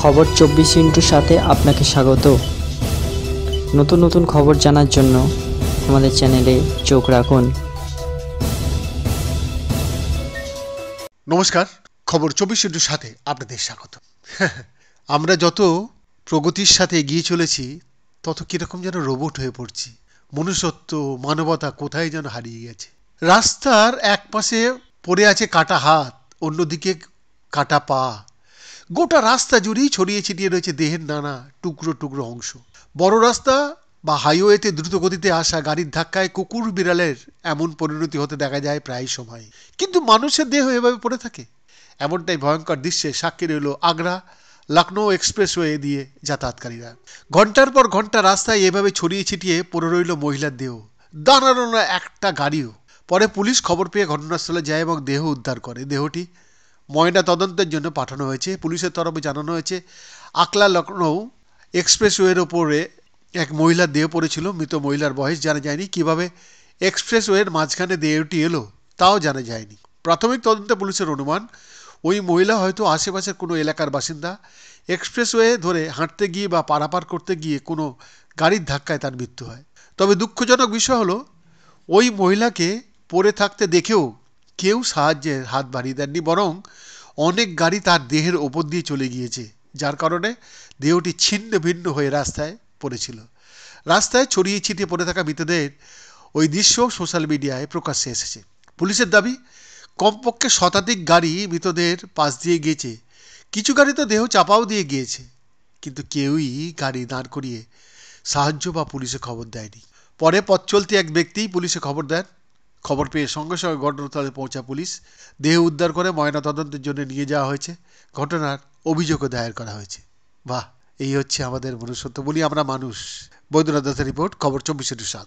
খবর 24 সাথে আপনাকে স্বাগত। নতুন নতুন খবর জানার জন্য আমাদের চ্যানেলে চোখ রাখুন। নমস্কার, খবর 24 সাথে আপনাদের স্বাগত। আমরা যত প্রগতির সাথে এগিয়ে চলেছি তত কিরকম যেন রোবট হয়ে পড়ছি। মনুষ্যত্ব, মানবতা কোথায় যেন হারিয়ে গেছে। রাস্তার এক পাশে পড়ে আছে কাটা হাত, অন্যদিকে কাটা পা। গোটা রাস্তা জুড়েই ছড়িয়ে ছিটিয়ে রয়েছে দেহের নানা টুকরো টুকরো অংশ। বড় রাস্তা বা হাইওয়েতে দ্রুত গতিতে আসা গাড়ির ধাক্কায় কুকুর বিড়ালের এমন পরিণতি হতে দেখা যায় প্রায় সময়। কিন্তু মানুষের দেহ এভাবে পড়ে থাকে? এমনটাই ভয়ঙ্কর দৃশ্যে সাক্ষী রইল আগ্রা লখনৌ এক্সপ্রেসওয়ে দিয়ে যাতায়াতকারীরা। ঘন্টার পর ঘন্টা রাস্তায় এভাবে ছড়িয়ে ছিটিয়ে পড়ে রইল মহিলার দেহ, দাঁড়ানো না একটা গাড়িও। পরে পুলিশ খবর পেয়ে ঘটনাস্থলে যায় এবং দেহ উদ্ধার করে। দেহটি ময়না তদন্তের জন্য পাঠানো হয়েছে। পুলিশের তরফে জানানো হয়েছে, আকলা লখনৌ এক্সপ্রেসওয়ের ওপরে এক মহিলার দেহ পড়েছিল। মৃত মহিলার বয়স জানা যায়নি। কিভাবে এক্সপ্রেসওয়ের মাঝখানে দেহটি এলো তাও জানা যায়নি। প্রাথমিক তদন্তে পুলিশের অনুমান, ওই মহিলা হয়তো আশেপাশের কোনো এলাকার বাসিন্দা। এক্সপ্রেসওয়ে ধরে হাঁটতে গিয়ে বা পারাপার করতে গিয়ে কোনো গাড়ির ধাক্কায় তার মৃত্যু হয়। তবে দুঃখজনক বিষয় হলো, ওই মহিলাকে পড়ে থাকতে দেখেও কেউ সাহায্যের হাত বাড়িয়ে দেননি, বরং অনেক গাড়ি তার দেহের ওপর দিয়ে চলে গিয়েছে, যার কারণে দেহটি ছিন্ন ভিন্ন হয়ে রাস্তায় পড়েছিল। রাস্তায় ছড়িয়ে ছিটিয়ে পড়ে থাকা মৃতদেহের ওই দৃশ্য সোশ্যাল মিডিয়ায় প্রকাশ্যে এসেছে। পুলিশের দাবি, কমপক্ষে শতাধিক গাড়ি মৃতদেহের পাশ দিয়ে গিয়েছে। কিছু গাড়ি তো দেহ চাপাও দিয়ে গিয়েছে, কিন্তু কেউই গাড়ি দাঁড় করিয়ে সাহায্য বা পুলিশে খবর দেয়নি। পরে পথ চলতি এক ব্যক্তি পুলিশে খবর দেন। খবর পেয়ে সঙ্গে সঙ্গে ঘটনাস্থলে পৌঁছা পুলিশ দেহ উদ্ধার করে ময়না তদন্তের জন্য নিয়ে যাওয়া হয়েছে। ঘটনার অভিযোগও দায়ের করা হয়েছে। বাহ, এই হচ্ছে আমাদের মনুষ্যত্ব, বলি আমরা মানুষ। বৈদ্যনাথ দাসের রিপোর্ট, খবর 24/7।